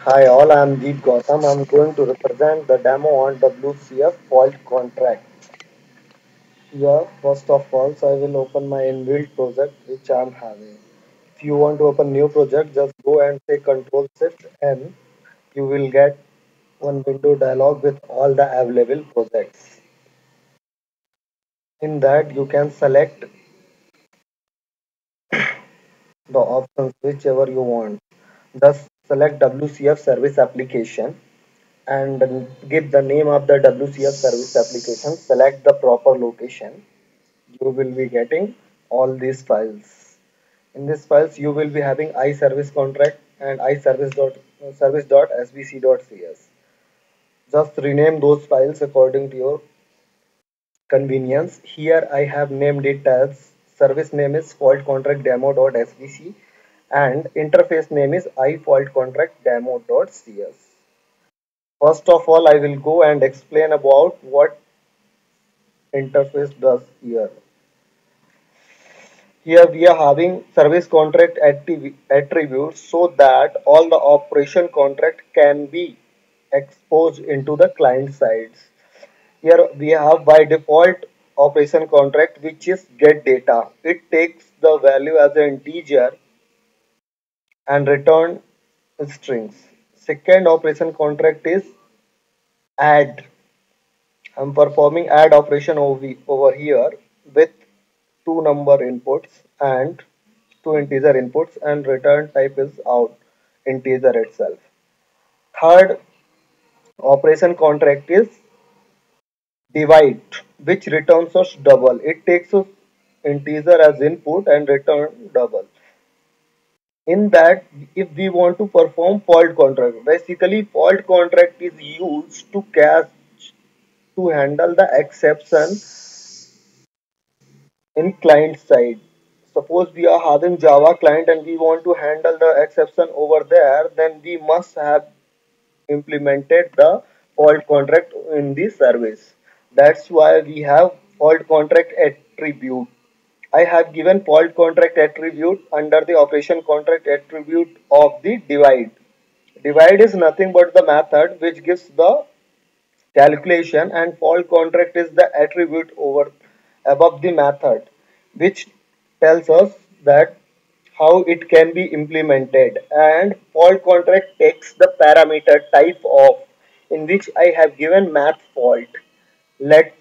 Hi all, I am Deep Gautam. I am going to represent the demo on WCF fault contract. Here, first of all, so I will open my inbuilt project which I am having. If you want to open new project, just go and say Control Shift N. You will get one window dialog with all the available projects. In that, you can select the options whichever you want. Just select WCF service application and give the name of the WCF service application. Select the proper location. You will be getting all these files. In these files, you will be having iService contract and iService.svc.cs. Just rename those files according to your convenience. Here I have named it as service name is fault contract demo.svc and interface name is iFault contract demo.cs. First of all, I will go and explain about what interface does here. Here we are having service contract attributes so that all the operation contract can be exposed into the client sides. Here we have by default operation contract which is get data. It takes the value as an integer and return strings. Second operation contract is add. I'm performing add operation over here with two number inputs and two integer inputs and return type is out integer itself. Third operation contract is divide which returns us double. It takes us integer as input and return double. In that if we want to perform fault contract, basically fault contract is used to catch to handle the exception in client side. Suppose we are having Java client and we want to handle the exception over there, then we must have implemented the fault contract in the service. That's why we have fault contract attribute. I have given fault contract attribute under the operation contract attribute of the divide. Divide is nothing but the method which gives the calculation and fault contract is the attribute over above the method which tells us that how it can be implemented, and fault contract takes the parameter type of in which I have given math fault. Let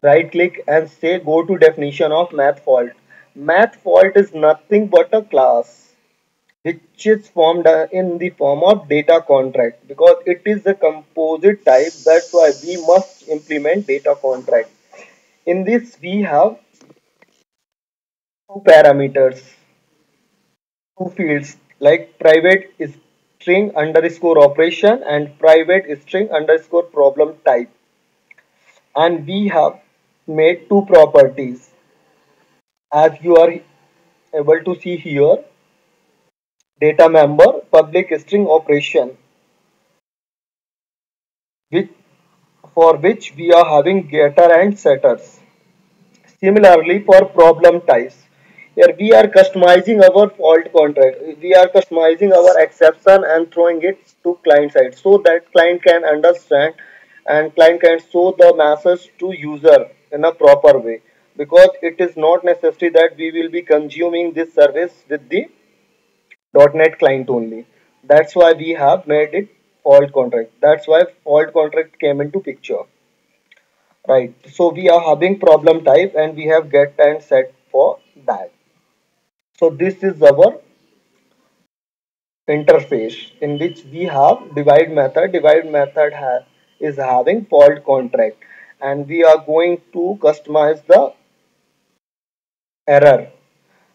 right click and say go to definition of math fault. Math fault is nothing but a class which is formed in the form of data contract because it is a composite type. That's why we must implement data contract. In this we have two parameters, two fields like private string underscore operation and private string underscore problem type, and we have made two properties as you are able to see here: data member public string operation which for which we are having getter and setters. Similarly, for problem types, here we are customizing our fault contract. We are customizing our exception and throwing it to client side so that client can understand and client can show the message to user in a proper way. Because it is not necessary that we will be consuming this service with the .NET client only. That's why we have made it fault contract. That's why fault contract came into picture. Right. So we are having problem type and we have get and set for that. So this is our interface in which we have divide method. Divide method is having fault contract and we are going to customize the error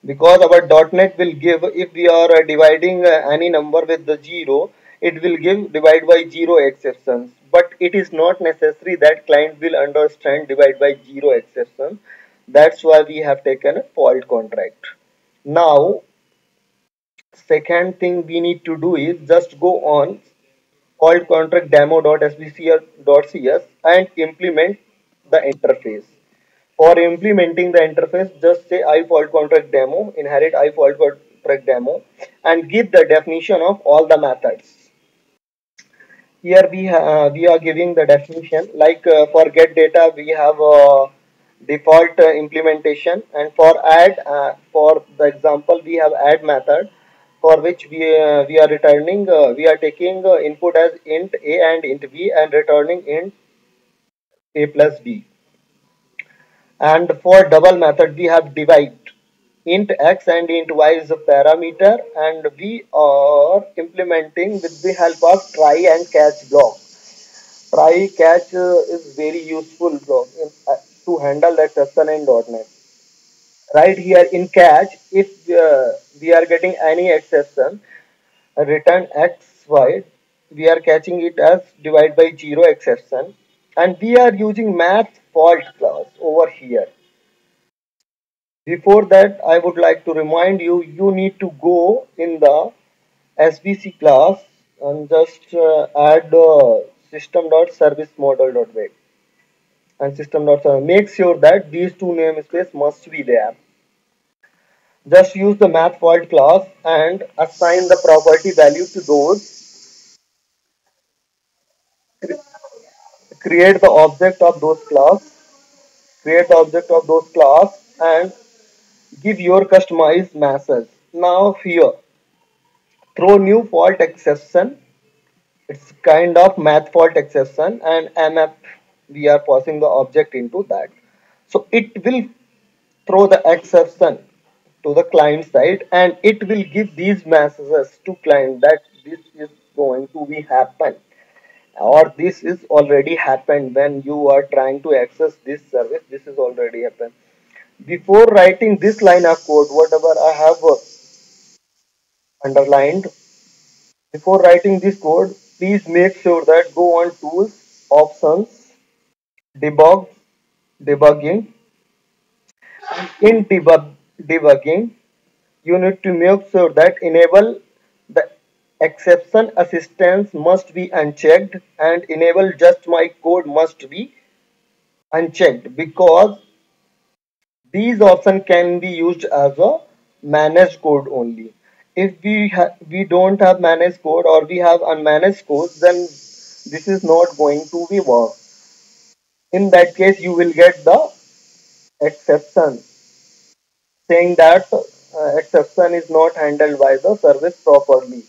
because our .NET will give if we are dividing any number with the 0, it will give divide by 0 exceptions, but it is not necessary that client will understand divide by 0 exceptions. That's why we have taken a fault contract. Now second thing we need to do is just go on fault contract demo.svc.cs and implement the interface. For implementing the interface, just say iFault contract demo, inherit iFault contract demo, and give the definition of all the methods. Here we are giving the definition like for get data we have default implementation, and for add for the example we have add method, for which we are returning we are taking input as int a and int b and returning int a plus b. And for double method we have divide, int x and int y is a parameter, and we are implementing with the help of try and catch block. Try catch is very useful block to handle the exception in .NET. Right here in catch, if we are getting any exception, return x y, we are catching it as divide by 0 exception, and we are using math fault class over here. Before that, I would like to remind you, you need to go in the SBC class and just add system.service model.wait and system.service. Make sure that these two namespace must be there. Just use the math fault class and assign the property value to those. Create the object of those class. Create the object of those class and give your customized message. Now here, throw new fault exception. It's kind of math fault exception, and mf we are passing the object into that. So it will throw the exception to the client side, and it will give these messages to client that this is going to be happen, or this is already happened. When you are trying to access this service, this is already happened. Before writing this line of code, whatever I have underlined, before writing this code, please make sure that go on tools, options, debug, debugging. In debugging, you need to make sure that enable the exception assistance must be unchecked, and enable just my code must be unchecked, because these options can be used as a managed code only. If we don't have managed code, or we have unmanaged code, then this is not going to be work. In that case, you will get the exception saying that exception is not handled by the service properly.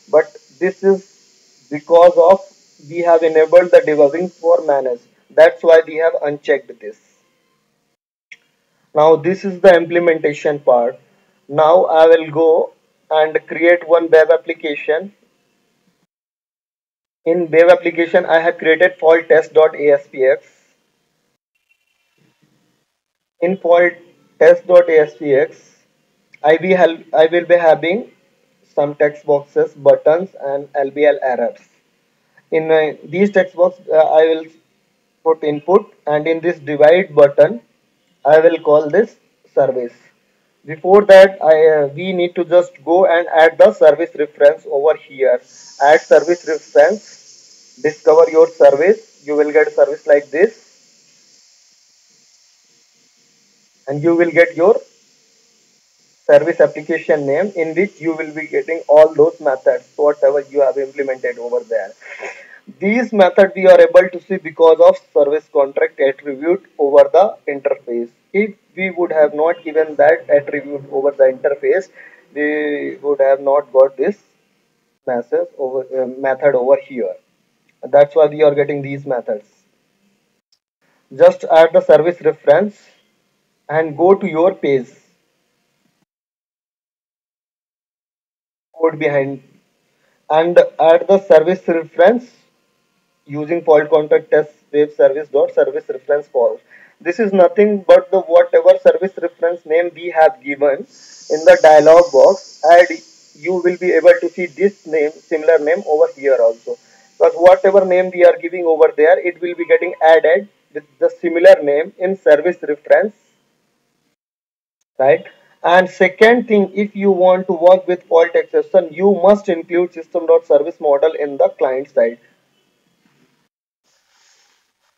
But this is because of we have enabled the debugging for manage. That's why we have unchecked this. Now this is the implementation part. Now I will go and create one web application. In web application, I have created fault test.aspx. In fault test.aspx, I will be having some text boxes, buttons, and LBL errors. In these text box, I will put input, and in this divide button, I will call this service. Before that, we need to just go and add the service reference over here. Add service reference, discover your service. You will get service like this, and you will get your service application name, in which you will be getting all those methods whatever you have implemented over there. These methods we are able to see because of service contract attribute over the interface. If we would have not given that attribute over the interface, we would have not got this method over here. That's why we are getting these methods. Just add the service reference and go to your page, code behind, and add the service reference using fault contract test web service dot service reference false. This is nothing but the whatever service reference name we have given in the dialog box, and you will be able to see this name, similar name over here also, because whatever name we are giving over there, it will be getting added with the similar name in service reference, right? And second thing, if you want to work with fault exception, you must include system.service model in the client side.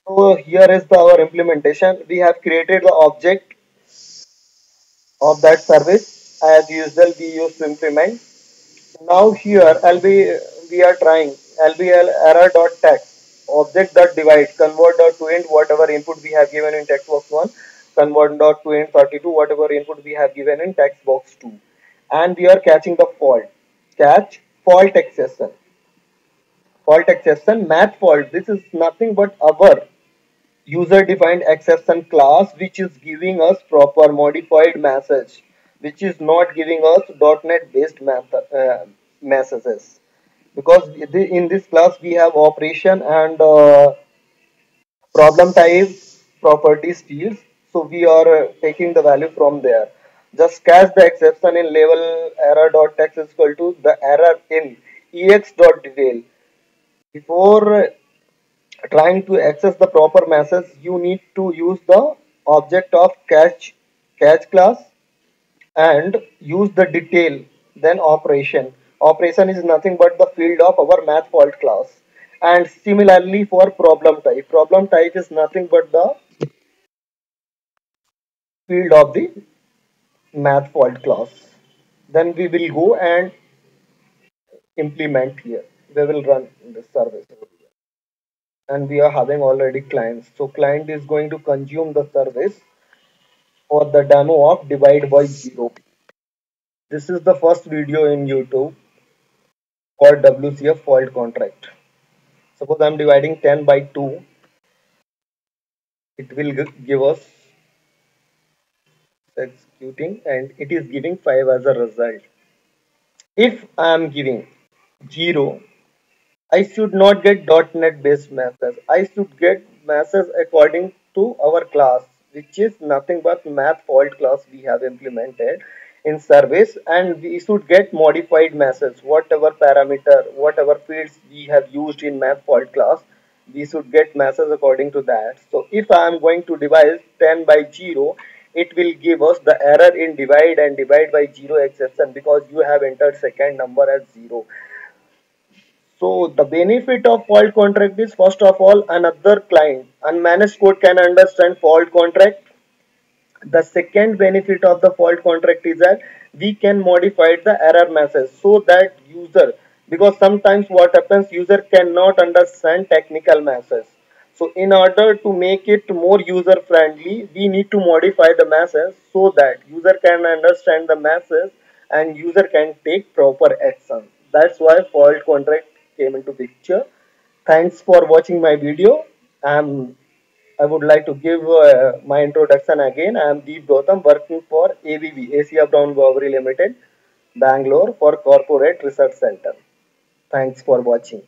So here is our implementation. We have created the object of that service as usual we used to implement. Now here we are trying LBL error dot text object dot divide convert dot to int whatever input we have given in text box 1, convert dot to int 32 whatever input we have given in text box 2, and we are catching the fault. Catch fault exception. Fault exception math fault. This is nothing but our user defined exception class which is giving us proper modified message, which is not giving us .NET based messages, because in this class we have operation and problem type properties fields, so we are taking the value from there. Just catch the exception in level error dot text is equal to the error in ex dot detail. Before trying to access the proper message, you need to use the object of catch class and use the detail, then operation is nothing but the field of our math fault class. And similarly for problem type is nothing but the field of the math fault class. Then we will go and implement here. We will run this service over here. And we are having already clients, so client is going to consume the service for the demo of divide by zero. This is the first video in YouTube for WCF fault contract. Suppose I'm dividing 10 by 2, it will give us executing and it is giving 5 as a result. If I am giving 0, I should not get .NET based message. I should get message according to our class, which is nothing but math fault class we have implemented in service, and we should get modified message. Whatever parameter, whatever fields we have used in math fault class, we should get message according to that. So if I am going to divide 10 by 0, it will give us the error in divide and divide by 0 exception because you have entered second number as 0. So the benefit of fault contract is, first of all, another client unmanaged code can understand fault contract. The second benefit of the fault contract is that we can modify the error message so that user, because sometimes what happens, user cannot understand technical message. So in order to make it more user friendly, we need to modify the message so that user can understand the message and user can take proper action. That's why fault contract came into picture. Thanks for watching my video. I would like to give my introduction again. I am Deep Gautam, working for ABB, Asia Brown Boveri Limited, Bangalore, for Corporate Research Center. Thanks for watching.